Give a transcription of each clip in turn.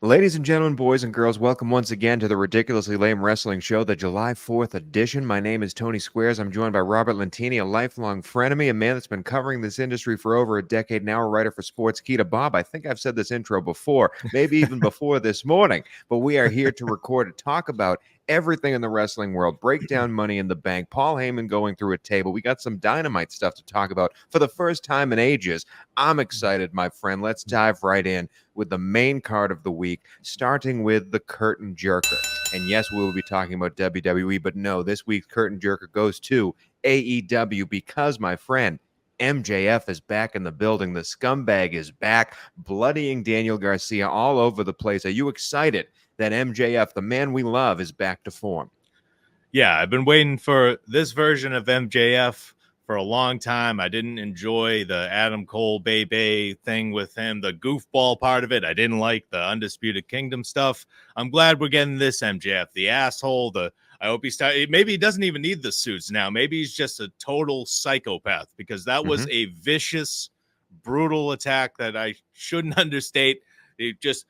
Ladies and gentlemen, boys and girls, welcome once again to the Ridiculously Lame Wrestling Show, the July 4th edition. My name is Tony Squares. I'm joined by Robert Lentini, a lifelong frenemy, a man that's been covering this industry for over a decade now, a writer for Sportskeeda. Bob, I think I've said this intro before, maybe even before this morning, but we are here to record and talk about everything in the wrestling world, break down Money in the Bank, Paul Heyman going through a table. We got some Dynamite stuff to talk about for the first time in ages. I'm excited, my friend. Let's dive right in with the main card of the week, starting with the Curtain Jerker. And yes, we will be talking about WWE, but no, this week's Curtain Jerker goes to AEW because, my friend, MJF is back in the building. The scumbag is back, bloodying Daniel Garcia all over the place. Are you excited that MJF, the man we love, is back to form? Yeah, I've been waiting for this version of MJF for a long time. I didn't enjoy the Adam Cole Bay thing with him, the goofball part of it. I didn't like the Undisputed Kingdom stuff. I'm glad we're getting this MJF, the asshole. I hope maybe he doesn't even need the suits now. Maybe he's just a total psychopath, because that was a vicious, brutal attack that I shouldn't understate. It just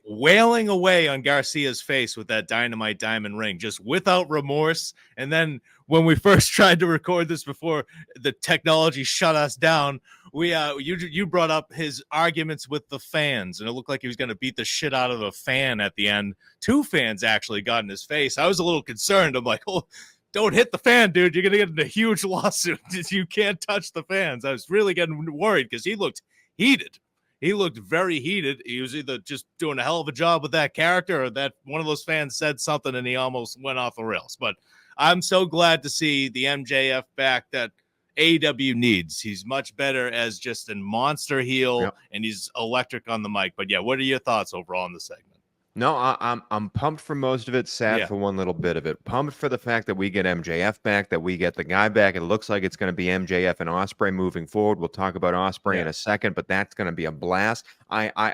wailing away on Garcia's face with that Dynamite diamond ring, just without remorse. And then when we first tried to record this before the technology shut us down, you brought up his arguments with the fans, and it looked like he was going to beat the shit out of a fan at the end. 2 fans actually got in his face. I was a little concerned. I'm like, oh, don't hit the fan, dude. You're going to get in a huge lawsuit. You can't touch the fans. I was really getting worried because he looked heated. He looked very heated. He was either just doing a hell of a job with that character, or that one of those fans said something and he almost went off the rails. But I'm so glad to see the MJF back that AEW needs. He's much better as just a monster heel, and he's electric on the mic. But yeah, what are your thoughts overall on the segment? No, I'm pumped for most of it, sad for one little bit of it. Pumped for the fact that we get MJF back, that we get the guy back. It looks like it's going to be MJF and Ospreay moving forward. We'll talk about Ospreay in a second, but that's going to be a blast.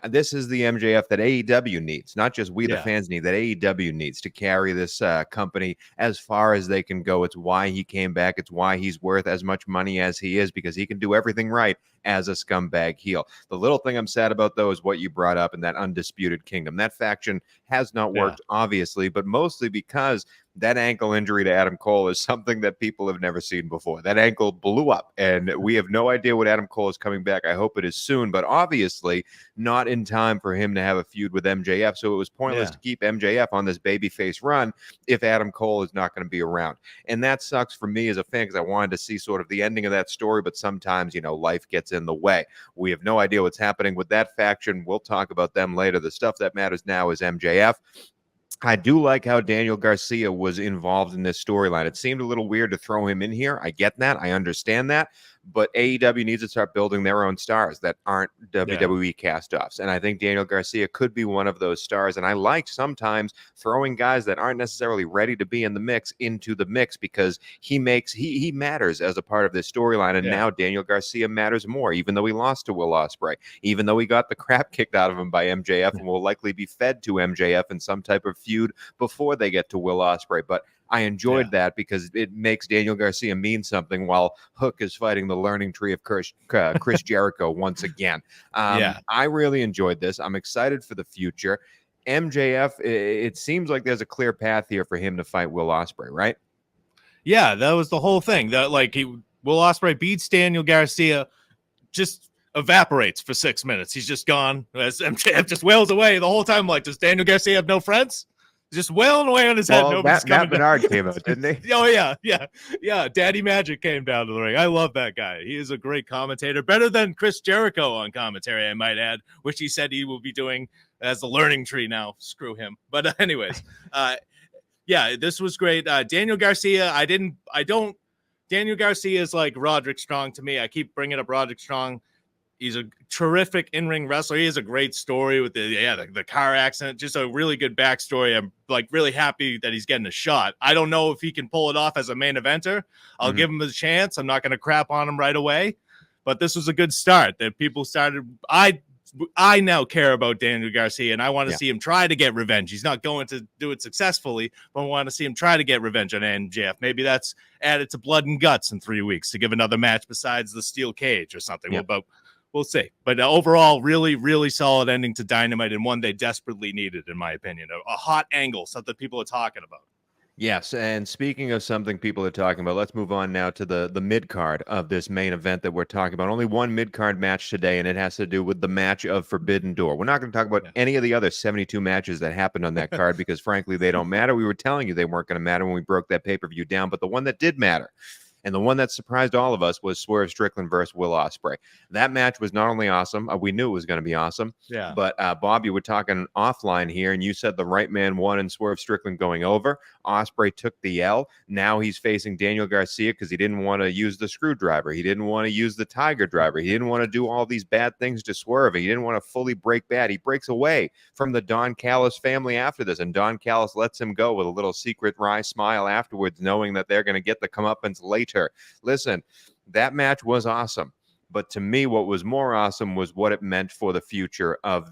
This is the MJF that AEW needs, not just we the fans need, that AEW needs to carry this company as far as they can go. It's why he came back. It's why he's worth as much money as he is, because he can do everything right as a scumbag heel. The little thing I'm sad about, though, is what you brought up in that Undisputed Kingdom. That faction has not worked, obviously, but mostly because that ankle injury to Adam Cole is something that people have never seen before. That ankle blew up, and we have no idea when Adam Cole is coming back. I hope it is soon, but obviously not in time for him to have a feud with MJF, so it was pointless to keep MJF on this babyface run if Adam Cole is not going to be around. And that sucks for me as a fan, because I wanted to see sort of the ending of that story, but sometimes, life gets in the way. We have no idea what's happening with that faction. We'll talk about them later. The stuff that matters now is MJF. I do like how Daniel Garcia was involved in this storyline. It seemed a little weird to throw him in here. I get that. I understand that. But AEW needs to start building their own stars that aren't WWE cast-offs. And I think Daniel Garcia could be one of those stars. And I like sometimes throwing guys that aren't necessarily ready to be in the mix into the mix, because he matters as a part of this storyline. And now Daniel Garcia matters more, even though he lost to Will Ospreay, even though he got the crap kicked out of him by MJF and will likely be fed to MJF in some type of feud before they get to Will Ospreay. But I enjoyed that because it makes Daniel Garcia mean something while Hook is fighting the learning tree of Chris Jericho once again. I really enjoyed this. I'm excited for the future. MJF, it seems like there's a clear path here for him to fight Will Ospreay, right? Yeah, that was the whole thing. That Will Ospreay beats Daniel Garcia, just evaporates for 6 minutes. He's just gone as MJF just wails away the whole time. Like, does Daniel Garcia have no friends? Just wailing away on his head. Matt Bernard came out, didn't he? Oh, yeah. Daddy Magic came down to the ring. I love that guy. He is a great commentator. Better than Chris Jericho on commentary, I might add, which he said he will be doing as a learning tree now. Screw him. But anyways, this was great. Daniel Garcia, Daniel Garcia is like Roderick Strong to me. I keep bringing up Roderick Strong. He's a terrific in-ring wrestler. He has a great story with the car accident. Just a really good backstory. I'm really happy that he's getting a shot. I don't know if he can pull it off as a main eventer. I'll give him a chance. I'm not going to crap on him right away. But this was a good start that people started. I now care about Daniel Garcia, and I want to see him try to get revenge. He's not going to do it successfully, but I want to see him try to get revenge on MJF. Maybe that's added to Blood and Guts in 3 weeks to give another match besides the steel cage or something. But we'll see. But overall, really, really solid ending to Dynamite, and one they desperately needed, in my opinion. A hot angle, something people are talking about. Yes, and speaking of something people are talking about, let's move on now to the mid card of this main event that we're talking about. Only one mid card match today, and it has to do with the match of Forbidden Door. We're not going to talk about any of the other 72 matches that happened on that card because, frankly, they don't matter. We were telling you they weren't going to matter when we broke that pay-per-view down, but the one that did matter, and the one that surprised all of us, was Swerve Strickland versus Will Ospreay. That match was not only awesome, we knew it was going to be awesome. Yeah. But Bob, you were talking offline here, and you said the right man won in Swerve Strickland going over. Ospreay took the L. Now he's facing Daniel Garcia because he didn't want to use the screwdriver. He didn't want to use the tiger driver. He didn't want to do all these bad things to Swerve. He didn't want to fully break bad. He breaks away from the Don Callis family after this, and Don Callis lets him go with a little secret wry smile afterwards, knowing that they're going to get the comeuppance later. Listen, that match was awesome. But to me, what was more awesome was what it meant for the future of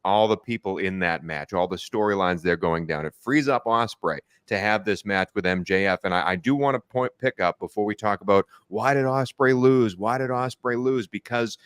all the people in that match, all the storylines they're going down. It frees up Ospreay to have this match with MJF. And I do want to pick up before we talk about why did Ospreay lose? Why did Ospreay lose? Because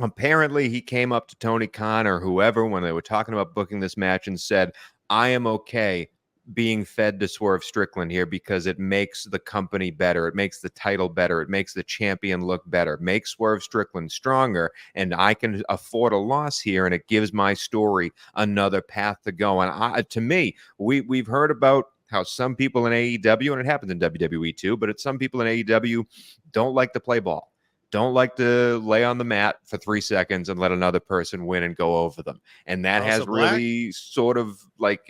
apparently he came up to Tony Khan or whoever when they were talking about booking this match and said, I am okay being fed to Swerve Strickland here because it makes the company better. It makes the title better. It makes the champion look better. Makes Swerve Strickland stronger, and I can afford a loss here, and it gives my story another path to go. And to me, we've heard about how some people in AEW, and it happens in WWE too, but some people in AEW don't like to play ball. Don't like to lay on the mat for 3 seconds and let another person win and go over them. And that has really sort of like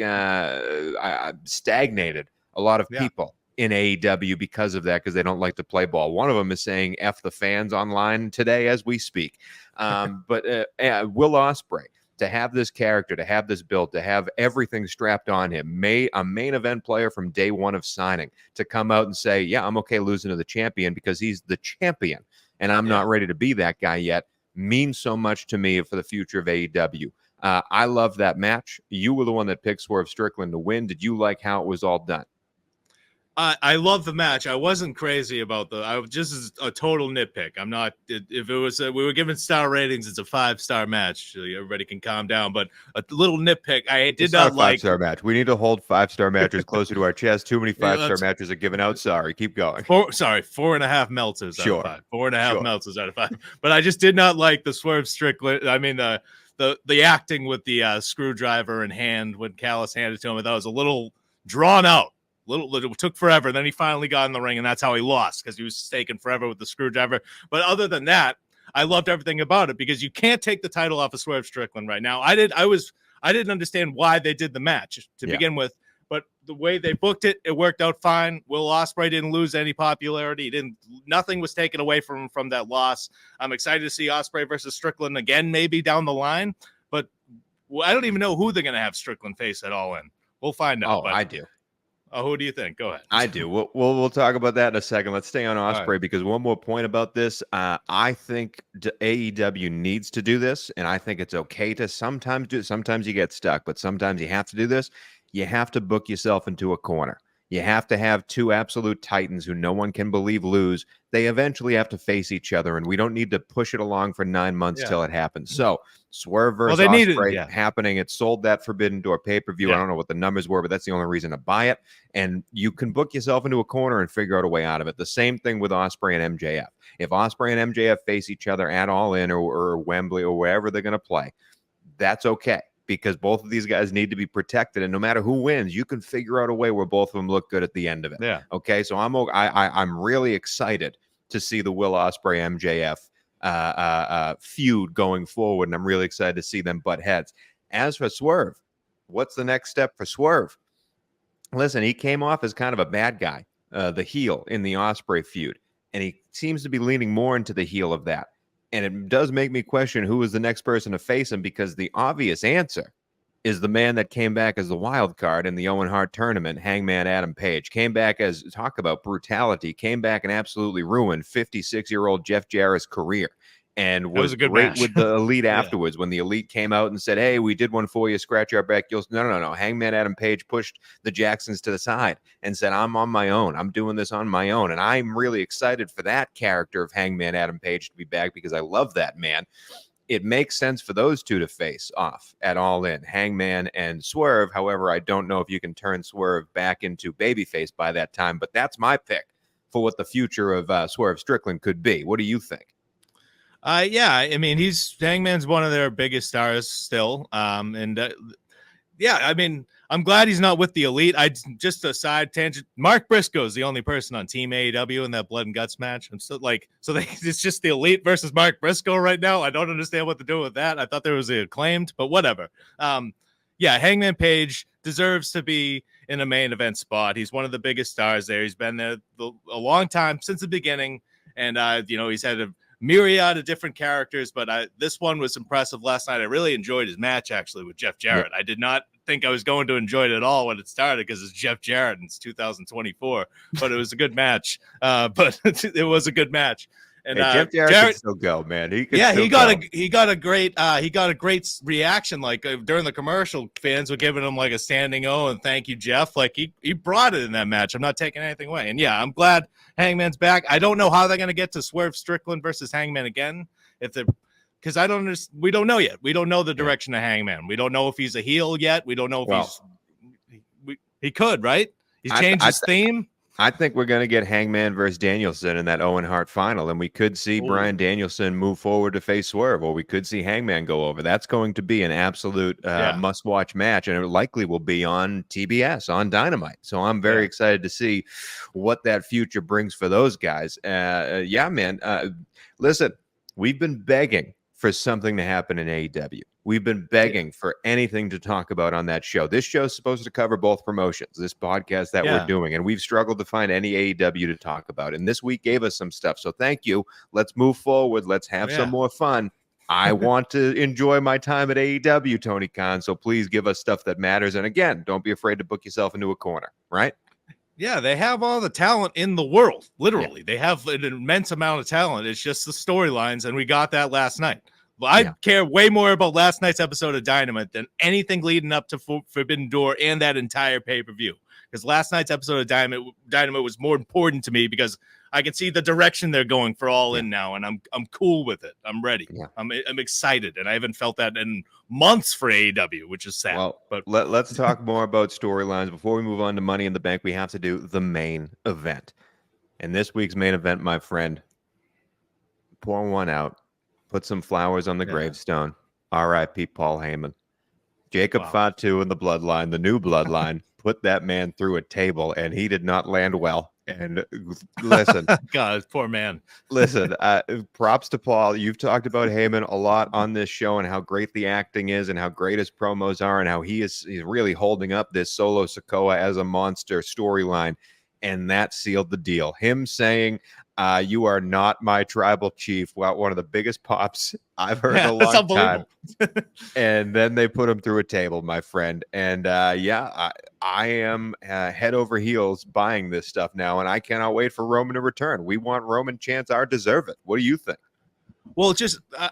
stagnated a lot of people in AEW because of that, because they don't like to play ball. One of them is saying F the fans online today as we speak. But Will Ospreay, to have this character, to have this build, to have everything strapped on him, a main event player from day one of signing, to come out and say, yeah, I'm okay losing to the champion because he's the champion. And I'm not ready to be that guy yet, means so much to me for the future of AEW. I love that match. You were the one that picked Swerve Strickland to win. Did you like how it was all done? I love the match. I wasn't crazy about I was just a total nitpick. I'm not. If it was, we were giving star ratings. It's a 5-star match. So everybody can calm down. But a little nitpick. I did not like 5-star match. We need to hold 5-star matches closer to our chest. Too many 5-star matches are given out. Sorry, keep going. 4.5 Meltzers out of 5. 4.5 Meltzers out of 5. But I just did not like the Swerve Strickland. I mean the acting with the screwdriver in hand when Callis handed it to him. I thought it was a little drawn out. It took forever. Then he finally got in the ring, and that's how he lost, because he was taking forever with the screwdriver. But other than that, I loved everything about it, because you can't take the title off of Swerve Strickland right now. I didn't understand why they did the match to begin with, but the way they booked it, it worked out fine. Will Ospreay didn't lose any popularity. Nothing was taken away from that loss. I'm excited to see Ospreay versus Strickland again, maybe down the line. But I don't even know who they're going to have Strickland face at All In. We'll find out. I do. Who do you think? Go ahead. I do. We'll talk about that in a second. Let's stay on Ospreay because one more point about this. I think AEW needs to do this, and I think it's okay to sometimes do it. Sometimes you get stuck, but sometimes you have to do this. You have to book yourself into a corner. You have to have two absolute titans who no one can believe lose. They eventually have to face each other, and we don't need to push it along for 9 months till it happens. So Swerve versus Ospreay happening. It sold that Forbidden Door pay-per-view. I don't know what the numbers were, but that's the only reason to buy it. And you can book yourself into a corner and figure out a way out of it. The same thing with Ospreay and MJF. If Ospreay and MJF face each other at All In or Wembley or wherever they're going to play, that's okay, because both of these guys need to be protected. And no matter who wins, you can figure out a way where both of them look good at the end of it. Yeah. Okay. So I'm really excited to see the Will Ospreay MJF feud going forward. And I'm really excited to see them butt heads. As for Swerve, what's the next step for Swerve? Listen, he came off as kind of a bad guy, the heel in the Ospreay feud. And he seems to be leaning more into the heel of that. And it does make me question who is the next person to face him, because the obvious answer is the man that came back as the wild card in the Owen Hart tournament, Hangman Adam Page. Came back as, talk about brutality, came back and absolutely ruined 56-year-old Jeff Jarrett's career and That was was a good great match. with the Elite Yeah. afterwards. When the Elite came out and said, "Hey, we did one for you, scratch our back." No. Hangman Adam Page pushed the Jacksons to the side and said, "I'm on my own. I'm doing this on my own." And I'm really excited for that character of Hangman Adam Page to be back because I love that man. It makes sense for those two to face off at All In, Hangman and Swerve. However, I don't know if you can turn Swerve back into babyface by that time, but that's my pick for what the future of Swerve Strickland could be. What do you think? Yeah, I mean, Hangman's one of their biggest stars still. Yeah, I mean, I'm glad he's not with the Elite. Just a side tangent. Mark Briscoe is the only person on Team AEW in that Blood and Guts match. I'm still it's just the Elite versus Mark Briscoe right now. I don't understand what to do with that. I thought there was a acclaimed, but whatever. Yeah, Hangman Page deserves to be in a main event spot. He's one of the biggest stars there. He's been there a long time, since the beginning, and he's had a myriad of different characters, but this one was impressive last night. I really enjoyed his match actually with Jeff Jarrett. I did not think I was going to enjoy it at all when it started because it's Jeff Jarrett and it's 2024, but it was a good match. But it was a good match. And Jeff Jarrett can still go, man. He got a great reaction. Like during the commercial, fans were giving him like a standing O and thank you, Jeff. Like he brought it in that match. I'm not taking anything away. And yeah, I'm glad Hangman's back. I don't know how they're gonna get to Swerve Strickland versus Hangman again. Because we don't know yet. We don't know the direction of Hangman. We don't know if he's a heel yet. We don't know if he could, right? He's changed his theme. I think we're going to get Hangman versus Danielson in that Owen Hart final, and we could see Bryan Danielson move forward to face Swerve, or we could see Hangman go over. That's going to be an absolute must-watch match, and it likely will be on TBS, on Dynamite. So I'm very excited to see what that future brings for those guys. Man. Listen, we've been begging for something to happen in AEW. We've been begging for anything to talk about on that show. This show is supposed to cover both promotions, this podcast that we're doing, and we've struggled to find any AEW to talk about. And this week gave us some stuff. So thank you. Let's move forward. Let's have some more fun. I want to enjoy my time at AEW, Tony Khan. So please give us stuff that matters. And again, don't be afraid to book yourself into a corner, right? Yeah, they have all the talent in the world. Literally, they have an immense amount of talent. It's just the storylines, and we got that last night. Well, I care way more about last night's episode of Dynamite than anything leading up to Forbidden Door and that entire pay-per-view. Because last night's episode of Dynamite was more important to me because I can see the direction they're going for All In now, and I'm cool with it. I'm ready. Yeah. I'm excited, and I haven't felt that in months for AEW, which is sad. Well, but let's talk more about storylines. Before we move on to Money in the Bank, we have to do the main event. And this week's main event, my friend, pour one out. Put some flowers on the gravestone. R.I.P. Paul Heyman. Jacob Fatu and the Bloodline, the new Bloodline, put that man through a table, and he did not land well. And listen. God, poor man. Listen, props to Paul. You've talked about Heyman a lot on this show and how great the acting is and how great his promos are and how he's really holding up this Solo Sikoa as a monster storyline. And that sealed the deal. Him saying, you are not my tribal chief. Well, one of the biggest pops I've heard in a long time. And then they put him through a table, my friend. And I am head over heels buying this stuff now. And I cannot wait for Roman to return. We want Roman chance. I deserve it. What do you think? Well,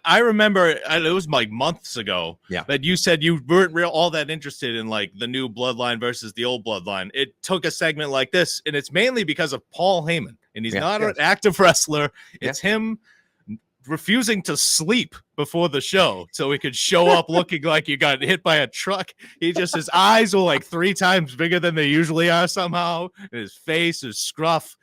I remember it was like months ago that you said you weren't all that interested in like the new Bloodline versus the old Bloodline. It took a segment like this, and it's mainly because of Paul Heyman, and he's not an active wrestler. It's him refusing to sleep before the show so he could show up looking like you got hit by a truck. His eyes were like 3 times bigger than they usually are somehow, and his face is scruff.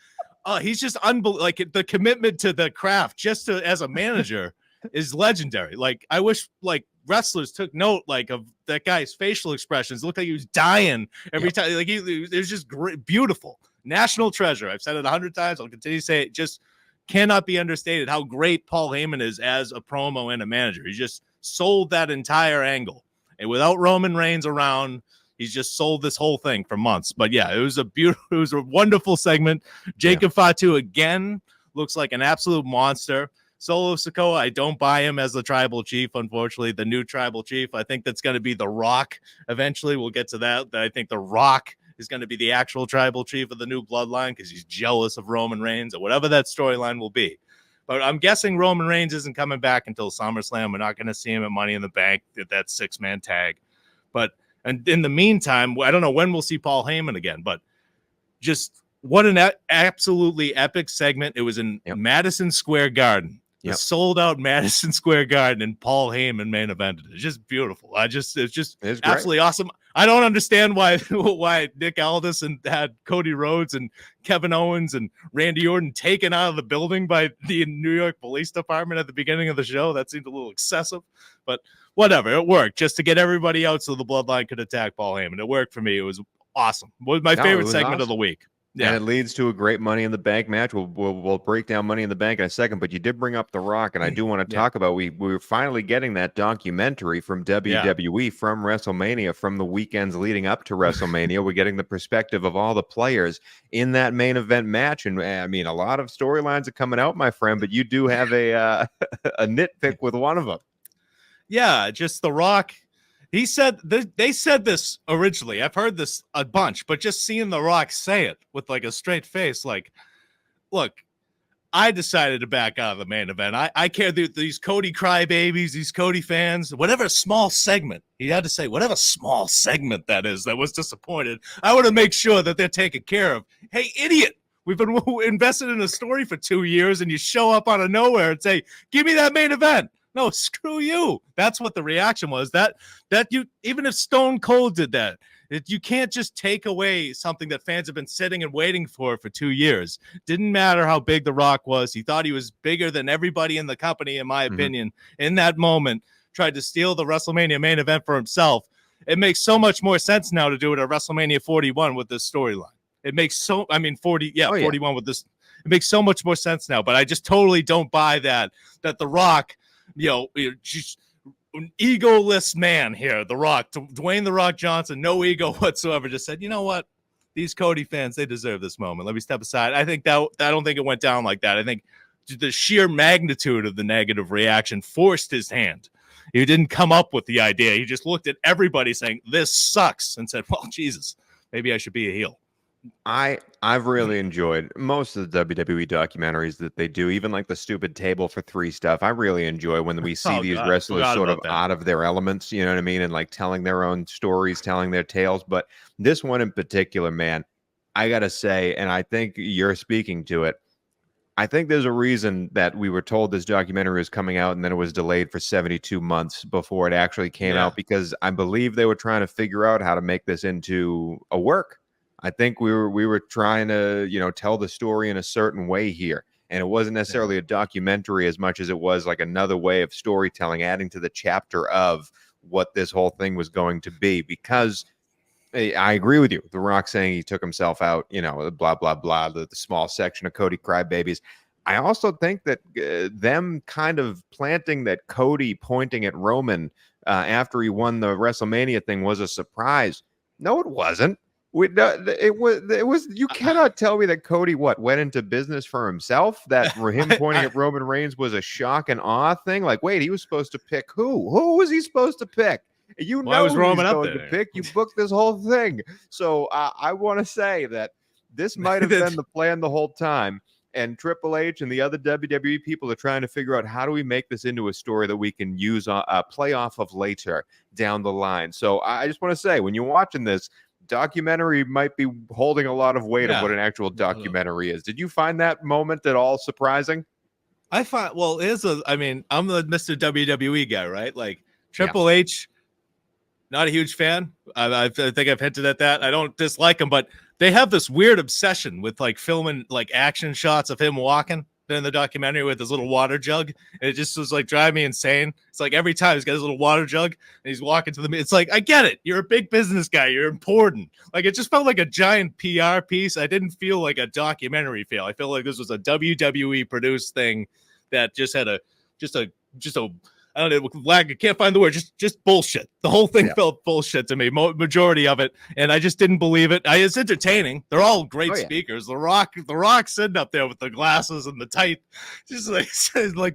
He's just unbelievable. Like the commitment to the craft, as a manager, is legendary. Like I wish like wrestlers took note like of that guy's facial expressions. It looked like he was dying every time. Like it was just great, beautiful, national treasure. I've said it 100 times. I'll continue to say it. Just cannot be understated how great Paul Heyman is as a promo and a manager. He just sold that entire angle, and without Roman Reigns around, he's just sold this whole thing for months. But yeah, it was a wonderful segment. Jacob Fatu again looks like an absolute monster. Solo Sikoa, I don't buy him as the tribal chief, unfortunately. The new tribal chief, I think that's going to be The Rock. Eventually, we'll get to that. I think The Rock is going to be the actual tribal chief of the new Bloodline because he's jealous of Roman Reigns or whatever that storyline will be. But I'm guessing Roman Reigns isn't coming back until SummerSlam. We're not going to see him at Money in the Bank at that 6-man tag. And in the meantime, I don't know when we'll see Paul Heyman again, but just what an absolutely epic segment. It was in Madison Square Garden. The sold out Madison Square Garden, and Paul Heyman main evented. It's just beautiful. It's absolutely awesome. I don't understand why Nick Aldis and had Cody Rhodes and Kevin Owens and Randy Orton taken out of the building by the New York Police Department at the beginning of the show. That seemed a little excessive, but whatever. It worked just to get everybody out so the Bloodline could attack Paul Heyman. It worked for me. It was awesome. It was my favorite segment of the week. Yeah. And it leads to a great Money in the Bank match. We'll break down Money in the Bank in a second, but you did bring up The Rock, and I do want to talk about we were finally getting that documentary from WWE from WrestleMania, from the weekends leading up to WrestleMania. We're getting the perspective of all the players in that main event match, and I mean, a lot of storylines are coming out, my friend, but you do have a nitpick with one of them. Yeah, just The Rock. He said they said this originally. I've heard this a bunch, but just seeing The Rock say it with like a straight face, like, look, I decided to back out of the main event. I care these Cody crybabies, these Cody fans, whatever small segment, he had to say, whatever small segment that is that was disappointed, I want to make sure that they're taken care of. Hey, idiot. We've been invested in a story for 2 years, and you show up out of nowhere and say, give me that main event. No, screw you. That's what the reaction was. That you, even if Stone Cold did that, you can't just take away something that fans have been sitting and waiting for 2 years. Didn't matter how big The Rock was. He thought he was bigger than everybody in the company, in my opinion. In that moment, tried to steal the WrestleMania main event for himself. It makes so much more sense now to do it at WrestleMania 41 with this storyline. It makes 41 with this. It makes so much more sense now, but I just totally don't buy that The Rock, just an egoless man here, The Rock, Dwayne The Rock Johnson, no ego whatsoever, just said, you know what? These Cody fans, they deserve this moment. Let me step aside. I don't think it went down like that. I think the sheer magnitude of the negative reaction forced his hand. He didn't come up with the idea. He just looked at everybody saying, this sucks, and said, well, Jesus, maybe I should be a heel. I've really enjoyed most of the WWE documentaries that they do, even like the stupid table for three stuff. I really enjoy when we see these wrestlers sort of out of their elements, you know what I mean? And like telling their own stories, telling their tales. But this one in particular, man, I got to say, and I think you're speaking to it, I think there's a reason that we were told this documentary was coming out and then it was delayed for 72 months before it actually came out, because I believe they were trying to figure out how to make this into a work. I think we were trying to, tell the story in a certain way here. And it wasn't necessarily a documentary as much as it was like another way of storytelling, adding to the chapter of what this whole thing was going to be. Because I agree with you. The Rock saying he took himself out, blah, blah, blah, the small section of Cody crybabies. I also think that them kind of planting that Cody pointing at Roman after he won the WrestleMania thing was a surprise. No, it wasn't. It was. You cannot tell me that Cody went into business for himself. That him pointing at Roman Reigns was a shock and awe thing. Like, wait, he was supposed to pick who? Who was he supposed to pick? Why was Roman up there? To pick. You booked this whole thing. So I want to say that this might have been the plan the whole time. And Triple H and the other WWE people are trying to figure out, how do we make this into a story that we can use play off of later down the line. So I just want to say, when you're watching this, documentary might be holding a lot of weight of what an actual documentary is. Did you find that moment at all surprising? I'm the Mr. WWE guy, right? Like Triple H, not a huge fan. I think I've hinted at that. I don't dislike him, but they have this weird obsession with like filming like action shots of him walking in the documentary with his little water jug, and it just was like driving me insane. It's like every time he's got his little water jug and he's walking to it's like, I get it, you're a big business guy, you're important. Like, it just felt like a giant PR piece. I didn't feel like a documentary feel. I feel like this was a WWE produced thing that just had a I don't know, I can't find the word, just bullshit. The whole thing felt bullshit to me, majority of it, and I just didn't believe it. It's entertaining. They're all great speakers. The Rock sitting up there with the glasses and the tight, just like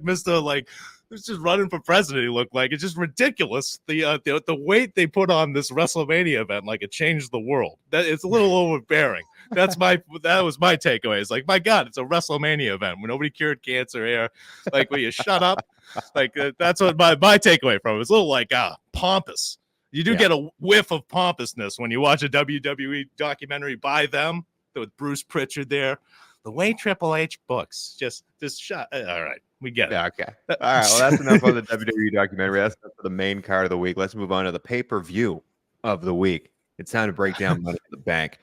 Mr. like who's just running for president. He looked like it's just ridiculous. The weight they put on this WrestleMania event, like it changed the world. That it's a little overbearing. That was my takeaway. It's like, my God, it's a WrestleMania event where nobody cured cancer here. Like, will you shut up? Like that's what my takeaway from it. It's a little like pompous. You do get a whiff of pompousness when you watch a WWE documentary by them with Bruce Pritchard there. The way Triple H books, just shut. All right, we get it. Yeah, okay. All right, well, that's enough on the WWE documentary. That's enough for the main card of the week. Let's move on to the pay-per-view of the week. It's time to break down Money in the Bank.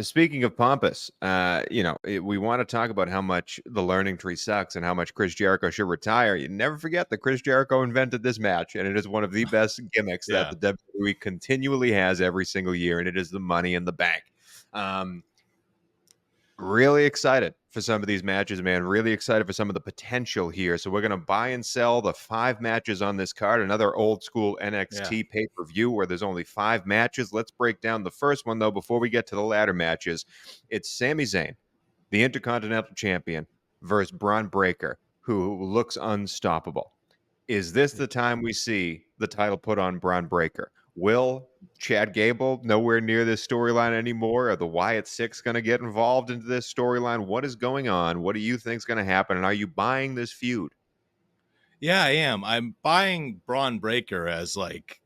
Speaking of pompous, we want to talk about how much the learning tree sucks and how much Chris Jericho should retire. You never forget that Chris Jericho invented this match, and it is one of the best gimmicks that the WWE continually has every single year, and it is the Money in the Bank. Really excited for some of these matches, man. Really excited for some of the potential here. So we're going to buy and sell the 5 matches on this card. Another old school NXT pay-per-view where there's only 5 matches. Let's break down the first one, though, before we get to the ladder matches. It's Sami Zayn, the Intercontinental Champion, versus Braun Breaker, who looks unstoppable. Is this the time we see the title put on Braun Breaker? Will Chad Gable nowhere near this storyline anymore? Are the Wyatt Six going to get involved into this storyline? What is going on? What do you think is going to happen? And are you buying this feud? Yeah, I am. I'm buying Braun Breaker as like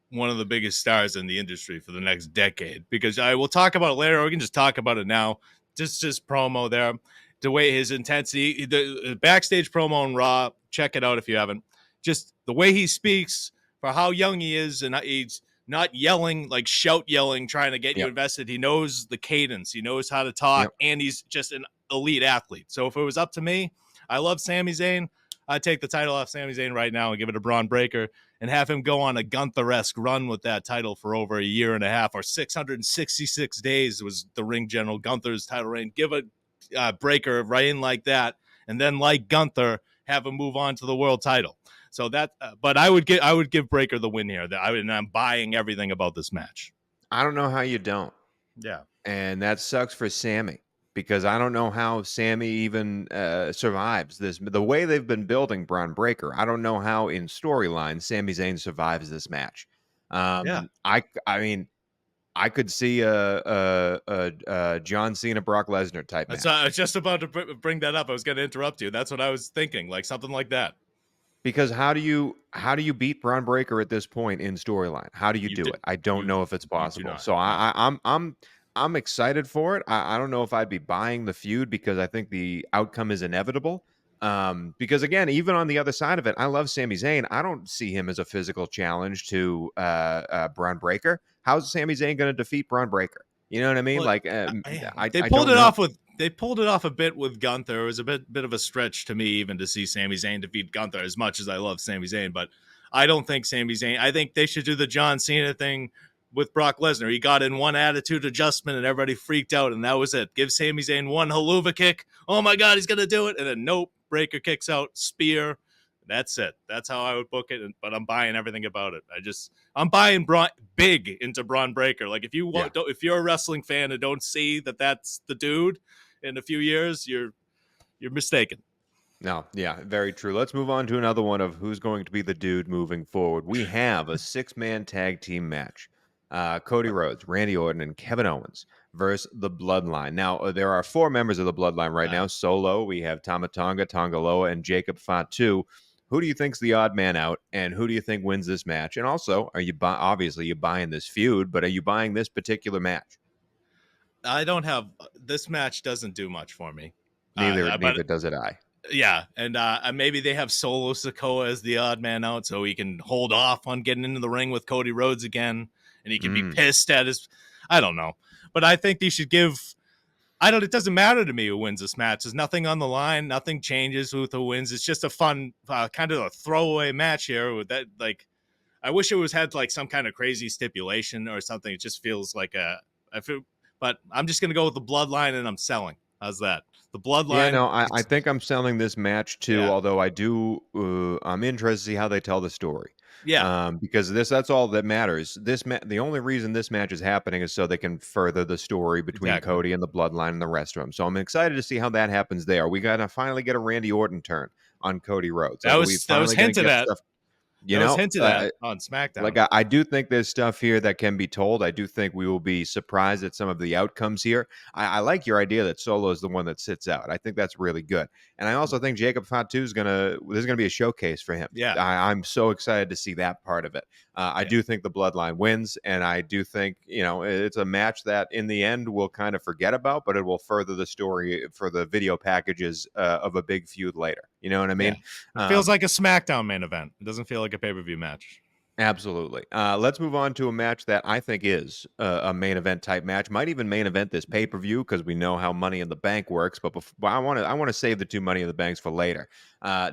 one of the biggest stars in the industry for the next decade, because I will talk about it later, or we can just talk about it now. Just promo there, the way his intensity, the backstage promo on Raw, check it out if you haven't. Just the way he speaks, for how young he is, and he's not yelling, like shout yelling, trying to get you invested. He knows the cadence. He knows how to talk, and he's just an elite athlete. So if it was up to me, I love Sami Zayn. I'd take the title off Sami Zayn right now and give it to Braun Breaker and have him go on a Gunther-esque run with that title for over a year and a half, or 666 days was the ring general Gunther's title reign. Give a Breaker a reign like that, and then like Gunther, have him move on to the world title. So that, but I would give Breaker the win here. And I'm buying everything about this match. I don't know how you don't. Yeah, and that sucks for Sammy, because I don't know how Sammy even survives this. The way they've been building Braun Breaker, I don't know how in storyline Sami Zayn survives this match. I mean, I could see a John Cena, Brock Lesnar type match. I was just about to bring that up. I was going to interrupt you. That's what I was thinking, like something like that. Because how do you beat Braun Breaker at this point in storyline? How do you do it? I don't know if it's possible. So I'm excited for it. I don't know if I'd be buying the feud, because I think the outcome is inevitable. Because again, even on the other side of it, I love Sami Zayn. I don't see him as a physical challenge to Braun Breaker. How's Sami Zayn going to defeat Braun Breaker? You know what I mean? Well, they pulled it off with. They pulled it off a bit with Gunther. It was a bit of a stretch to me even to see Sami Zayn defeat Gunther, as much as I love Sami Zayn. But I don't think Sami Zayn. I think they should do the John Cena thing with Brock Lesnar. He got in one attitude adjustment and everybody freaked out, and that was it. Give Sami Zayn one haluva kick. Oh my God, he's gonna do it, and then nope, Breaker kicks out, spear. That's it. That's how I would book it. But I'm buying everything about it. I'm buying big into Braun Breaker. Like if you're a wrestling fan and don't see that that's the dude in a few years, you're mistaken. No, yeah, very true. Let's move on to another one of who's going to be the dude moving forward. We have a 6-man tag team match. Cody Rhodes, Randy Orton, and Kevin Owens versus the Bloodline. Now, there are 4 members of the Bloodline right now. Solo, we have Tama Tonga, Tongaloa, and Jacob Fatu. Who do you think's the odd man out, and who do you think wins this match? And also, are you obviously you're buying this feud, but are you buying this particular match? I don't have this match. Doesn't do much for me. Neither does it. Yeah, and maybe they have Solo Sikoa as the odd man out, so he can hold off on getting into the ring with Cody Rhodes again, and he can be pissed at his. I don't know, but I think they should give. It doesn't matter to me who wins this match. There's nothing on the line. Nothing changes with who wins. It's just a fun, kind of a throwaway match here. With that, like, I wish it had like some kind of crazy stipulation or something. It just feels like but I'm just gonna go with the Bloodline, and I'm selling. How's that? The Bloodline. Yeah, no, I think I'm selling this match too. Yeah. Although I'm interested to see how they tell the story. Yeah, because that's all that matters. The only reason this match is happening is so they can further the story between Cody and the Bloodline and the rest of them. So I'm excited to see how that happens there. We gotta finally get a Randy Orton turn. on Cody Rhodes. That Like, was hinted at. You that was know, hinted at on SmackDown. like I do think there's stuff here that can be told. I do think we will be surprised at some of the outcomes here. I like your idea that Solo is the one that sits out. I think that's really good. And I also think Jacob Fatu is there's gonna be a showcase for him. Yeah. I'm so excited to see that part of it. I do think the Bloodline wins, and I do think, you know, it's a match that in the end we'll kind of forget about, but it will further the story for the video packages of a big feud later. You know what I mean? Yeah. It feels like a SmackDown main event. It doesn't feel like a pay-per-view match. Absolutely. Let's move on to a match that I think is a main event type match. Might even main event this pay per view because we know how Money in the Bank works. But I want to save the two Money in the Banks for later.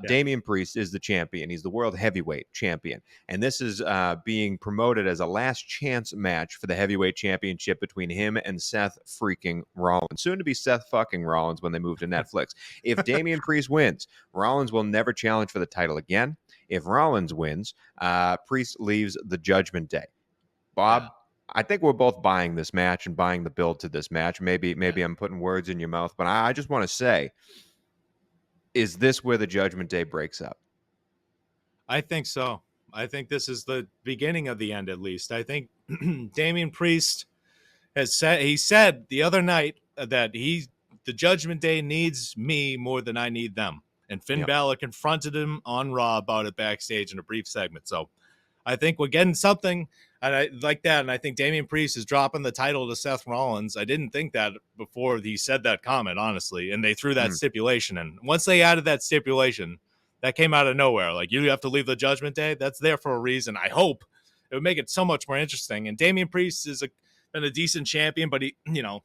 Damian Priest is the champion. He's the world heavyweight champion, and this is being promoted as a last chance match for the heavyweight championship between him and Seth freaking Rollins. Soon to be Seth fucking Rollins when they move to Netflix. If Damian Priest wins, Rollins will never challenge for the title again. If Rollins wins, Priest leaves the Judgment Day. Bob, I think we're both buying this match and buying the build to this match. Maybe I'm putting words in your mouth, but I just want to say, is this where the Judgment Day breaks up? I think so. I think this is the beginning of the end, at least. I think Damian Priest said the other night that the Judgment Day needs me more than I need them. And Finn Balor confronted him on Raw about it backstage in a brief segment. So I think we're getting something like that. And I think Damian Priest is dropping the title to Seth Rollins. I didn't think that before he said that comment, honestly. And they threw that stipulation in. Once they added that stipulation, that came out of nowhere. Like, you have to leave the Judgment Day. That's there for a reason. I hope it would make it so much more interesting. And Damian Priest is been a decent champion, but he, you know,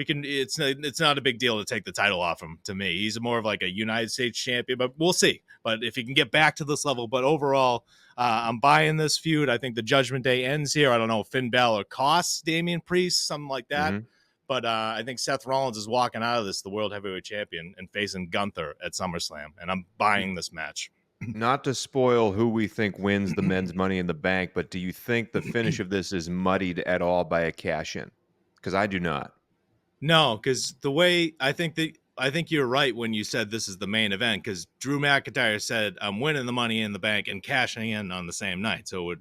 it's not a big deal to take the title off him. To me, he's more of like a United States champion, but we'll see. But if he can get back to this level, but overall, I'm buying this feud. I think the Judgment Day ends here. I don't know if Finn Balor costs Damian Priest, something like that. But I think Seth Rollins is walking out of this the world heavyweight champion and facing Gunther at SummerSlam, and I'm buying this match. Not to spoil who we think wins the men's Money in the Bank, but do you think the finish of this is muddied at all by a cash in? Because I do not. No, because the way I think you're right when you said this is the main event, because Drew McIntyre said, I'm winning the Money in the Bank and cashing in on the same night. So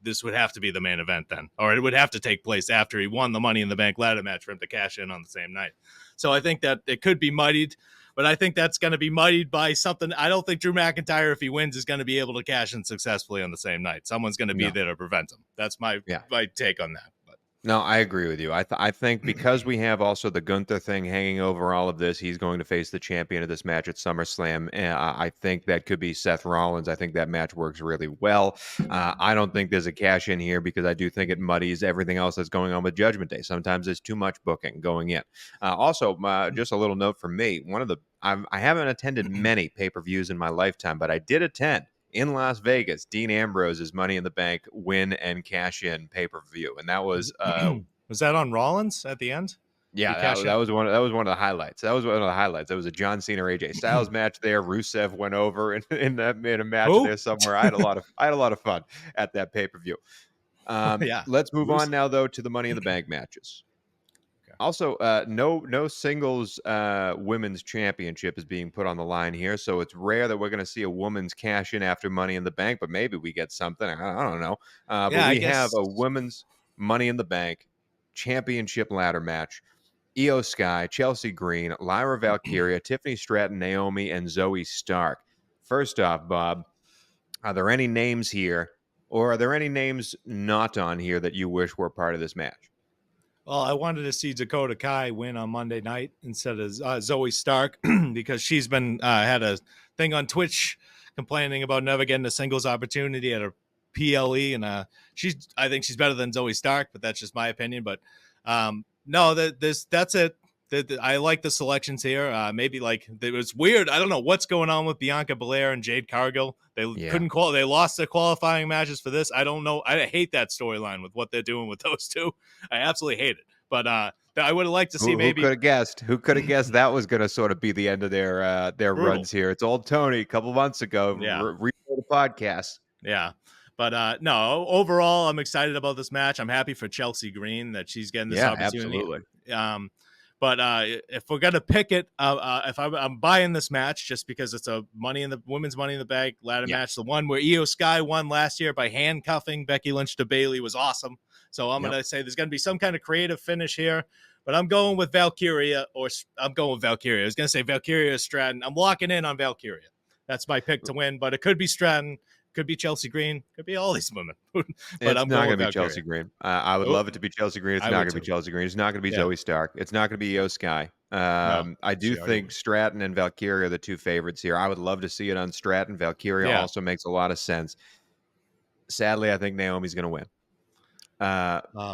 this would have to be the main event then, or it would have to take place after he won the Money in the Bank ladder match for him to cash in on the same night. So I think that it could be muddied, but I think that's going to be muddied by something. I don't think Drew McIntyre, if he wins, is going to be able to cash in successfully on the same night. Someone's going to be there to prevent him. That's my take on that. No, I agree with you. I think because we have also the Gunther thing hanging over all of this, he's going to face the champion of this match at SummerSlam. And I think that could be Seth Rollins. I think that match works really well. I don't think there's a cash in here because I do think it muddies everything else that's going on with Judgment Day. Sometimes there's too much booking going in. Also, just a little note from me. I haven't attended many pay-per-views in my lifetime, but I did attend in Las Vegas, Dean Ambrose's Money in the Bank win and cash in pay-per-view. And that was was that on Rollins at the end? Yeah, that was one of the highlights. That was one of the highlights. That was a John Cena AJ Styles match there. Rusev went over in a match there somewhere. I had a lot of fun at that pay-per-view. Let's move on now though to the Money in the Bank matches. Also, no singles women's championship is being put on the line here, so it's rare that we're going to see a woman's cash in after Money in the Bank, but maybe we get something. I don't know. But we have a women's Money in the Bank championship ladder match. Io Sky, Chelsea Green, Lyra Valkyria, Tiffany Stratton, Naomi, and Zoe Stark. First off, Bob, are there any names here, or are there any names not on here that you wish were part of this match? Well, I wanted to see Dakota Kai win on Monday night instead of Zoe Stark because she's been had a thing on Twitch complaining about never getting a singles opportunity at a PLE, and I think she's better than Zoe Stark, but that's just my opinion. But no, that's it. I like the selections here. Maybe like it was weird. I don't know what's going on with Bianca Belair and Jade Cargill. They couldn't They lost their qualifying matches for this. I don't know. I hate that storyline with what they're doing with those two. I absolutely hate it. But I would have liked to see maybe. Who could have guessed? Who could have guessed that was going to sort of be the end of their runs here? It's old Tony a couple months ago. Read the podcast. Yeah. But no, overall, I'm excited about this match. I'm happy for Chelsea Green that she's getting this opportunity. Absolutely. But if we're gonna pick it, if I'm buying this match just because it's a women's Money in the Bank ladder match, the one where Io Sky won last year by handcuffing Becky Lynch to Bayley was awesome. So I'm gonna say there's gonna be some kind of creative finish here. But I'm going with Valkyria, I'm going with Valkyria. I was gonna say Valkyria or Stratton. I'm locking in on Valkyria. That's my pick to win, but it could be Stratton. Could be Chelsea Green. Could be all these women. But it's I'm not going to be Valkyria. Chelsea Green. I would love it to be Chelsea Green. It's not going to be Chelsea Green. It's not going to be Zoe Stark. It's not going to be Io Sky. I do think Stratton and Valkyria are the two favorites here. I would love to see it on Stratton. Valkyria also makes a lot of sense. Sadly, I think Naomi's going to win.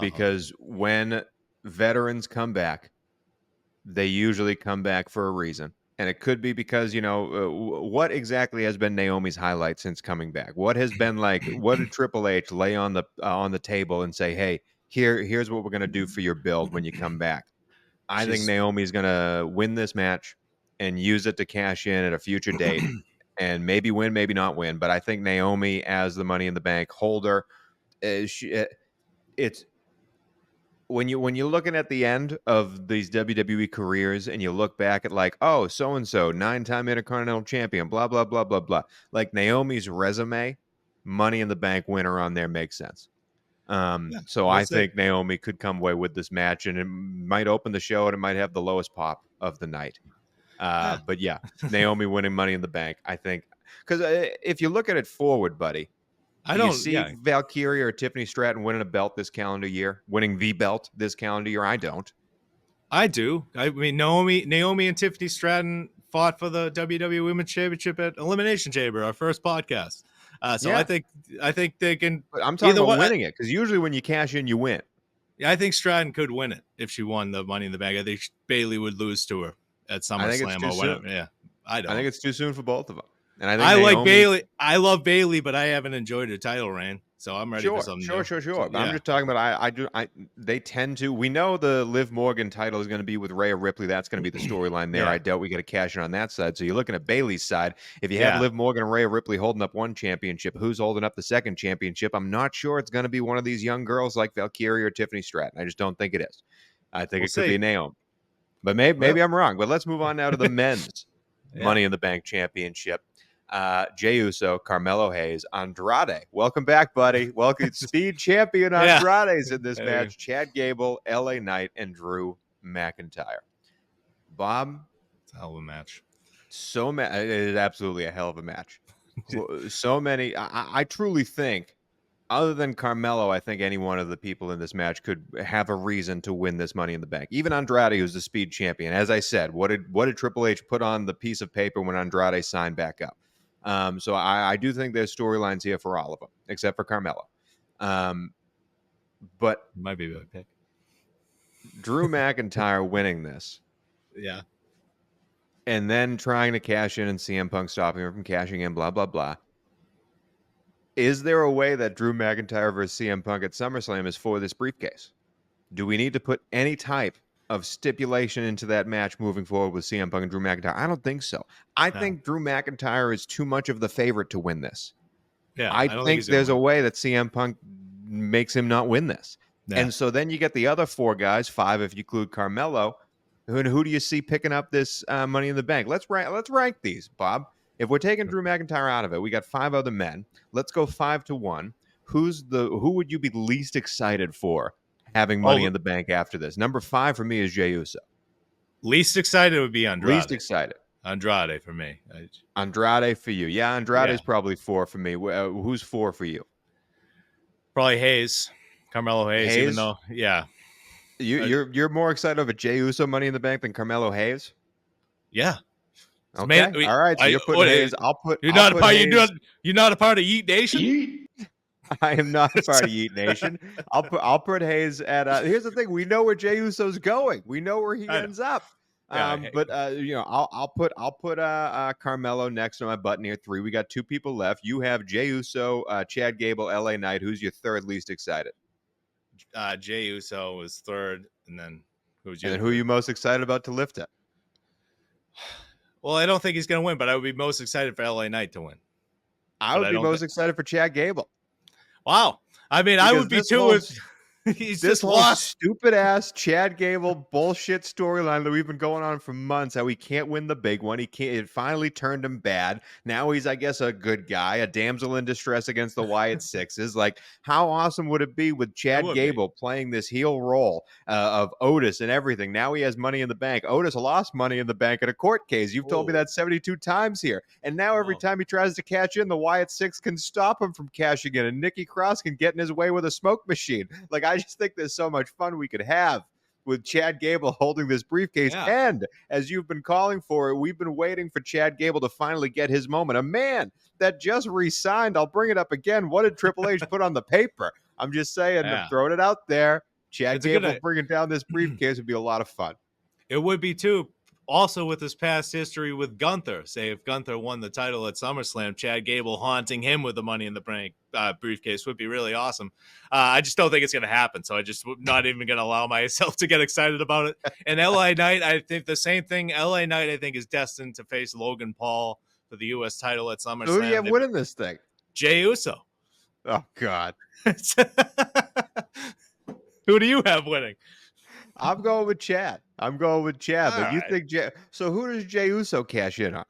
Because when veterans come back, they usually come back for a reason. And it could be because, what exactly has been Naomi's highlight since coming back? What has been like, what did Triple H lay on the table and say, hey, here's what we're going to do for your build when you come back? I think Naomi's going to win this match and use it to cash in at a future date and maybe win, maybe not win. But I think Naomi as the Money in the Bank holder, it's, when you're looking at the end of these WWE careers and you look back at like, oh, so-and-so, 9-time Intercontinental Champion, blah, blah, blah, blah, blah. Like Naomi's resume, Money in the Bank winner on there makes sense. So I think Naomi could come away with this match and it might open the show and it might have the lowest pop of the night. But yeah, Naomi winning Money in the Bank, I think. Because if you look at it forward, buddy, do you see Valkyria or Tiffany Stratton winning a belt this calendar year, winning the belt this calendar year? I don't. I do. I mean, Naomi and Tiffany Stratton fought for the WWE Women's Championship at Elimination Chamber, our first podcast. I think they can. But I'm talking about winning it because usually when you cash in, you win. Yeah, I think Stratton could win it if she won the Money in the Bank. I think Bayley would lose to her at SummerSlam or whatever. Yeah, I think it's too soon for both of them. And I like Bayley. I love Bayley, but I haven't enjoyed her title reign, so I'm ready for something new. Sure. But I'm just talking about they tend to. We know the Liv Morgan title is going to be with Rhea Ripley. That's going to be the storyline there. I doubt we get a cash in on that side. So you're looking at Bayley's side. If you have Liv Morgan and Rhea Ripley holding up one championship, who's holding up the second championship? I'm not sure it's going to be one of these young girls like Valkyria or Tiffany Stratton. I just don't think it is. I think it could be Naomi. But maybe I'm wrong. But let's move on now to the men's Money in the Bank championship. Jey Uso, Carmelo Hayes, Andrade. Welcome back, buddy. Welcome, speed champion Andrade's in this match. Chad Gable, LA Knight, and Drew McIntyre. Bob, it's a hell of a match. It is absolutely a hell of a match. So many. I truly think, other than Carmelo, I think any one of the people in this match could have a reason to win this Money in the Bank. Even Andrade, who's the speed champion. As I said, what did Triple H put on the piece of paper when Andrade signed back up? So I do think there's storylines here for all of them, except for Carmelo. But might be a pick. Drew McIntyre winning this. Yeah. And then trying to cash in and CM Punk stopping him from cashing in, blah, blah, blah. Is there a way that Drew McIntyre versus CM Punk at SummerSlam is for this briefcase? Do we need to put any type of stipulation into that match moving forward with CM Punk and Drew McIntyre? I don't think so. I think Drew McIntyre is too much of the favorite to win this. Yeah, I think there's a way that CM Punk makes him not win this. Yeah. And so then you get the other 4 guys, 5 if you include Carmelo. Who do you see picking up this Money in the Bank? Let's rank these, Bob. If we're taking Drew McIntyre out of it, we got 5 other men. Let's go 5-1. Who would you be least excited for having Money in the Bank after this? Number 5 for me is Jey Uso. Least excited would be Andrade. Least excited. Andrade for me. Andrade for you. Yeah, Andrade is probably 4 for me. Who's 4 for you? Probably Hayes. Carmelo Hayes. Even though, you're more excited over Jey Uso Money in the Bank than Carmelo Hayes? Yeah. Okay. All right. So you're putting Hayes. You're not a part of Yeet Nation? I am not a part of Yeet Nation. I'll put Hayes at. Here's the thing: we know where Jey Uso's going. We know where he ends up. But I'll put Carmelo next to my button here. 3. We got 2 people left. You have Jey Uso, Chad Gable, LA Knight. Who's your third least excited? Jey Uso was 3rd, and then who are you most excited about to lift it? Well, I don't think he's going to win, but I would be most excited for LA Knight to win. I would be most excited for Chad Gable. Wow. I mean, I would be too. He's This just whole lost. stupid ass Chad Gable bullshit storyline that we've been going on for months, how he can't win the big one. It finally turned him bad. Now he's, I guess, a good guy, a damsel in distress against the Wyatt Sixes. Like, how awesome would it be with It Chad would be. Gable playing this heel role of Otis and everything? Now he has Money in the Bank. Otis lost Money in the Bank in a court case. You've told me that 72 times here. And now every time he tries to cash in, the Wyatt Six can stop him from cashing in, and Nikki Cross can get in his way with a smoke machine. Like, I just think there's so much fun we could have with Chad Gable holding this briefcase. Yeah. And as you've been calling for, we've been waiting for Chad Gable to finally get his moment. A man that just re-signed. I'll bring it up again. What did Triple H put on the paper? I'm just saying, I'm throwing it out there. Chad Gable bringing down this briefcase would be a lot of fun. It would be too. Also, with his past history with Gunther, say if Gunther won the title at SummerSlam, Chad Gable haunting him with the Money in the Bank briefcase would be really awesome. I just don't think it's going to happen, so I just not even going to allow myself to get excited about it. And LA Knight, I think the same thing. LA Knight, I think, is destined to face Logan Paul for the U.S. title at SummerSlam. Who do you have winning this thing? Jey Uso. Oh, God. Who do you have winning? I'm going with Chad. But you think so who does Jey Uso cash in on?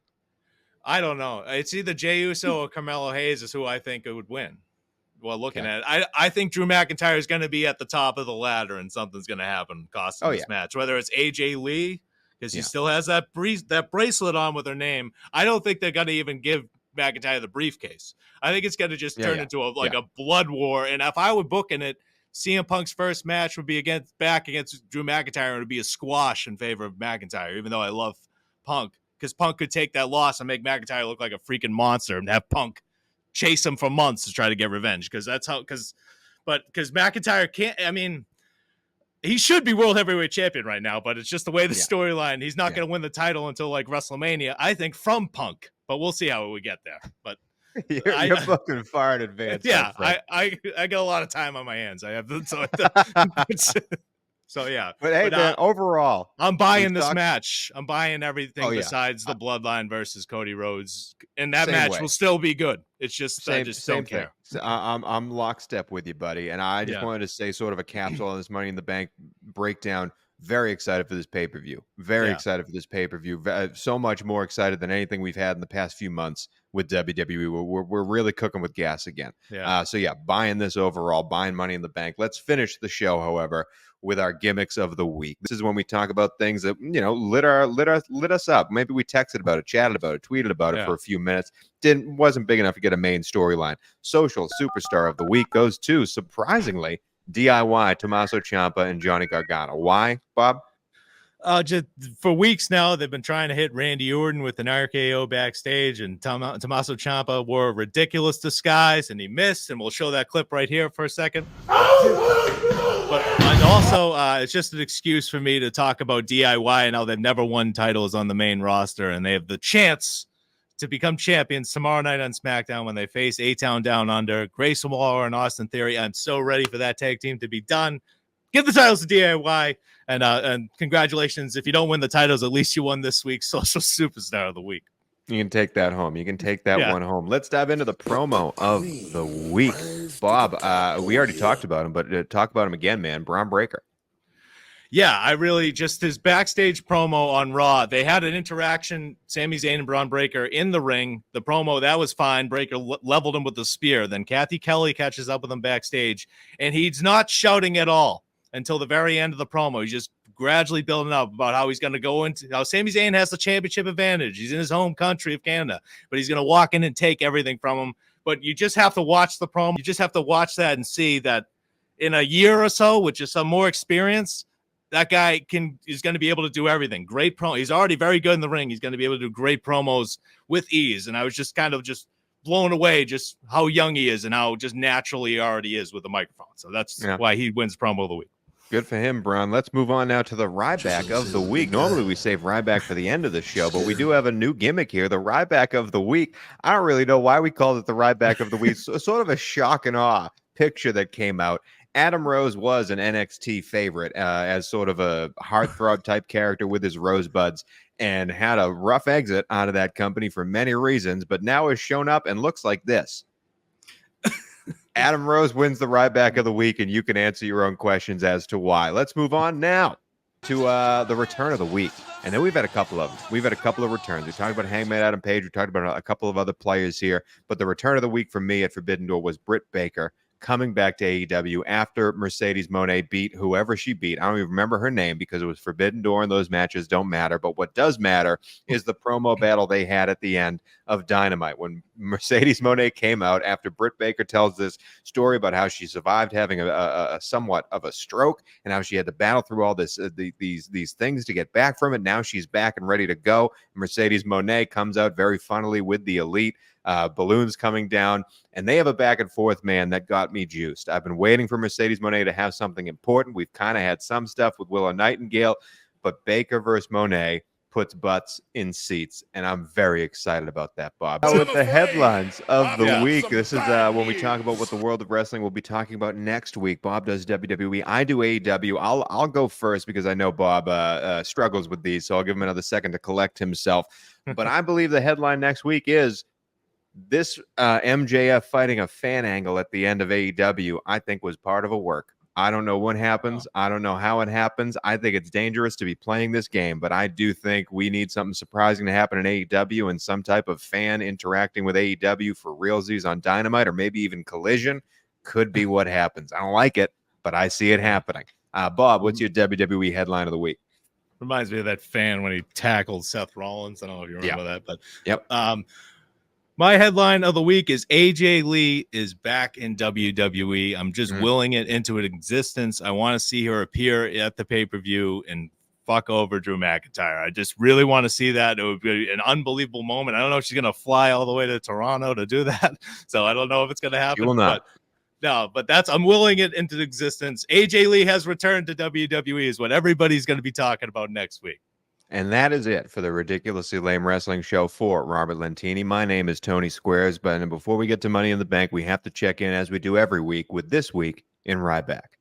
I don't know. It's either Jey Uso or Carmelo Hayes is who I think it would win. Well, looking at it, I think Drew McIntyre is going to be at the top of the ladder, and something's going to happen costing this match. Whether it's AJ Lee, because he still has that bracelet on with her name. I don't think they're going to even give McIntyre the briefcase. I think it's going to just turn into a blood war. And if I were booking it, CM Punk's first match would be against Drew McIntyre, and it would be a squash in favor of McIntyre, even though I love Punk, because Punk could take that loss and make McIntyre look like a freaking monster and have Punk chase him for months to try to get revenge. Because McIntyre can't, I mean, he should be world heavyweight champion right now, but it's just the way the storyline, he's not going to win the title until like WrestleMania, I think, from Punk, but we'll see how we get there. But you're fucking far in advance. Yeah, I got a lot of time on my hands. I have so yeah. But hey, man, overall, I'm buying this match. I'm buying everything besides the Bloodline versus Cody Rhodes, and that match will still be good. It's just I just don't care. So I'm lockstep with you, buddy. And I just wanted to say, sort of a capsule on this Money in the Bank breakdown. Very excited for this pay-per-view. Very excited for this pay-per-view. So much more excited than anything we've had in the past few months with WWE. We're really cooking with gas again. Buying this overall, buying Money in the Bank. Let's finish the show, however, with our gimmicks of the week. This is when we talk about things that, lit us up. Maybe we texted about it, chatted about it, tweeted about it for a few minutes. Wasn't big enough to get a main storyline. Social superstar of the week goes to, surprisingly, DIY, Tommaso Ciampa, and Johnny Gargano. Why, Bob? Just for weeks now, they've been trying to hit Randy Orton with an RKO backstage, and Tommaso Ciampa wore a ridiculous disguise, and he missed, and we'll show that clip right here for a second. And also, it's just an excuse for me to talk about DIY and how they've never won titles on the main roster, and they have the chance to become champions tomorrow night on SmackDown when they face A-Town Down Under, Grayson Waller and Austin Theory. I'm so ready for that tag team to be done. Give the titles to DIY, and congratulations. If you don't win the titles, at least you won this week's Social Superstar of the Week. You can take that home. You can take that one home. Let's dive into the promo of the week. Bob, we already talked about him, but talk about him again, man. Braun Breaker. Yeah, I really just his backstage promo on Raw. They had an interaction, Sami Zayn and Braun Breaker in the ring. The promo, that was fine. Breaker leveled him with the spear. Then Kathy Kelly catches up with him backstage, and he's not shouting at all until the very end of the promo. He's just gradually building up about how he's going to go into how Sami Zayn has the championship advantage. He's in his home country of Canada, but he's going to walk in and take everything from him. But you just have to watch the promo. You just have to watch that and see that in a year or so, with just some more experience, that guy is going to be able to do everything. Great promo. He's already very good in the ring. He's going to be able to do great promos with ease. And I was just kind of just blown away just how young he is and how just naturally he already is with the microphone. So that's why he wins promo of the week. Good for him, Braun. Let's move on now to the Ryback of the week. Normally we save Ryback for the end of the show, but we do have a new gimmick here, the Ryback of the week. I don't really know why we called it the Ryback of the week. So, sort of a shock and awe picture that came out. Adam Rose was an NXT favorite as sort of a heartthrob type character with his rosebuds, and had a rough exit out of that company for many reasons, but now has shown up and looks like this. Adam Rose wins the Ryback of the week, and you can answer your own questions as to why. Let's move on now to the return of the week. And then we've had a couple of returns. We talked about Hangman Adam Page. We talked about a couple of other players here. But the return of the week for me at Forbidden Door was Britt Baker coming back to AEW after Mercedes Moné beat whoever she beat. I don't even remember her name because it was Forbidden Door and those matches don't matter. But what does matter is the promo battle they had at the end of Dynamite when Mercedes Moné came out after Britt Baker tells this story about how she survived having a somewhat of a stroke and how she had to battle through all this these things to get back from it. Now she's back and ready to go. Mercedes Moné comes out very funnily with the Elite. Balloons coming down, and they have a back and forth, man, that got me juiced. I've been waiting for Mercedes Moné to have something important. We've kind of had some stuff with Willow Nightingale, but Baker versus Moné puts butts in seats, and I'm very excited about that, Bob. With the headlines of the week, this is when we talk about what the world of wrestling will be talking about next week. Bob does WWE. I do AEW. I'll go first because I know Bob struggles with these, so I'll give him another second to collect himself. But I believe the headline next week is this MJF fighting a fan angle at the end of AEW, I think was part of a work. I don't know what happens. I don't know how it happens. I think it's dangerous to be playing this game, but I do think we need something surprising to happen in AEW and some type of fan interacting with AEW for realsies on Dynamite or maybe even Collision could be what happens. I don't like it, but I see it happening. Bob, what's your WWE headline of the week? Reminds me of that fan when he tackled Seth Rollins. I don't know if you remember that, but yep. My headline of the week is AJ Lee is back in WWE. I'm just willing it into existence. I want to see her appear at the pay-per-view and fuck over Drew McIntyre. I just really want to see that. It would be an unbelievable moment. I don't know if she's going to fly all the way to Toronto to do that. So I don't know if it's going to happen. She will not. But I'm willing it into existence. AJ Lee has returned to WWE is what everybody's going to be talking about next week. And that is it for the Ridiculously Lame Wrestling Show for Robert Lentini. My name is Tony Squares, but before we get to Money in the Bank, we have to check in, as we do every week, with This Week in Ryback.